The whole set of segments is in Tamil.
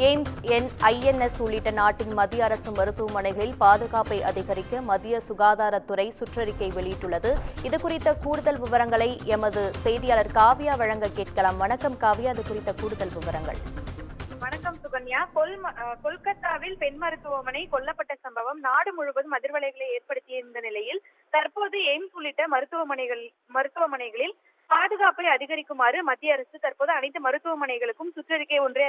எய்ம்ஸ், INS உள்ளிட்ட நாட்டின் மத்திய அரசு மருத்துவமனைகளில் பாதுகாப்பை அதிகரிக்க மத்திய சுகாதாரத்துறை சுற்றறிக்கை வெளியிட்டுள்ளது. இதுகுறித்த கூடுதல் விவரங்களை எமது செய்தியாளர் காவ்யா வழங்க கேட்கலாம். வணக்கம் காவ்யா, அது குறித்த கூடுதல் விவரங்கள். வணக்கம் சுகன்யா. கொல்கத்தாவில் பெண் மருத்துவமனை கொல்லப்பட்ட சம்பவம் நாடு முழுவதும் அதிர்வலைகளை ஏற்படுத்தியிருந்த நிலையில் தற்போது எய்ம்ஸ் உள்ளிட்ட மருத்துவமனைகளில் பாதுகாப்பை அதிகரிக்குமாறு மத்திய அரசு தற்போது அனைத்து மருத்துவமனைகளுக்கும் சுற்றறிக்கை ஒன்றை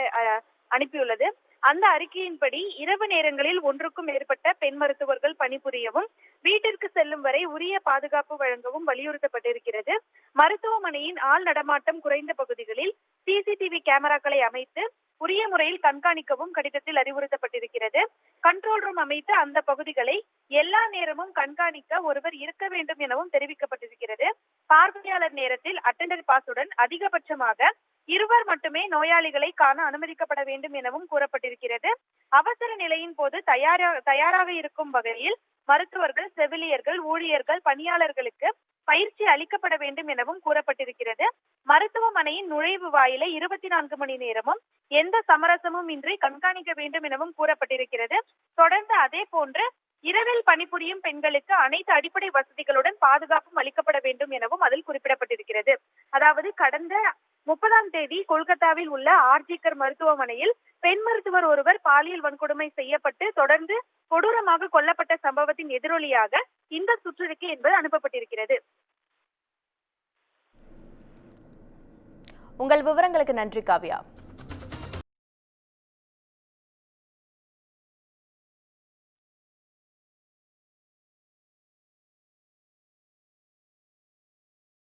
அனுப்பியுள்ளது. அந்த அறிக்கையின்படி இரவு நேரங்களில் ஒன்றுக்கும் மேற்பட்ட பெண் மருத்துவர்கள் பணிபுரியவும் வீட்டிற்கு செல்லும் வரை உரிய பாதுகாப்பு வழங்கவும் வலியுறுத்தப்பட்டிருக்கிறது. மருத்துவமனையின் ஆள் நடமாட்டம் குறைந்த பகுதிகளில் CCTV கேமராக்களை அமைத்து உரிய முறையில் கண்காணிக்கவும் கடிதத்தில் அறிவுறுத்தப்பட்டிருக்கிறது. கண்ட்ரோல் ரூம் அமைத்து அந்த பகுதிகளை எல்லா நேரமும் கண்காணிக்க ஒருவர் இருக்க வேண்டும் எனவும் தெரிவிக்கப்பட்டிருக்கிறது. பார்வையாளர் நேரத்தில் அட்டெண்டர் பாஸுடன் அதிகபட்சமாக 2 மட்டுமே நோயாளிகளை காண அனுமதிக்கப்பட வேண்டும் எனவும் கூறப்பட்டிருக்கிறது. அவசர நிலையின் போது தயாராக இருக்கும் வகையில் மருத்துவர்கள், செவிலியர்கள், ஊழியர்கள், பணியாளர்களுக்கு பயிற்சி அளிக்கப்பட வேண்டும் எனவும் கூறப்பட்டிருக்கிறது. மருத்துவமனையின் நுழைவு வாயிலை 24 மணி நேரமும் எந்த சமரசமும் இன்றி கண்காணிக்க வேண்டும் எனவும் கூறப்பட்டிருக்கிறது. தொடர்ந்து அதே போன்று இரவில் பணிபுரியும் பெண்களுக்கு அனைத்து அடிப்படை வசதிகளுடன் பாதுகாப்பும் அளிக்கப்பட வேண்டும் எனவும் அதில் குறிப்பிடப்பட்டிருக்கிறது. அதாவது கடந்த 30ஆம் தேதி கொல்கத்தாவில் உள்ள ஆர்ஜிகர் மருத்துவமனையில் பெண் மருத்துவர் ஒருவர் பாலியல் வன்கொடுமை செய்யப்பட்டு தொடர்ந்து கொடூரமாக கொல்லப்பட்ட சம்பவத்தின் எதிரொலியாக இந்த சுற்றறிக்கை என்பது அனுப்பப்பட்டிருக்கிறது. உங்கள் விவரங்களுக்கு நன்றி காவ்யா.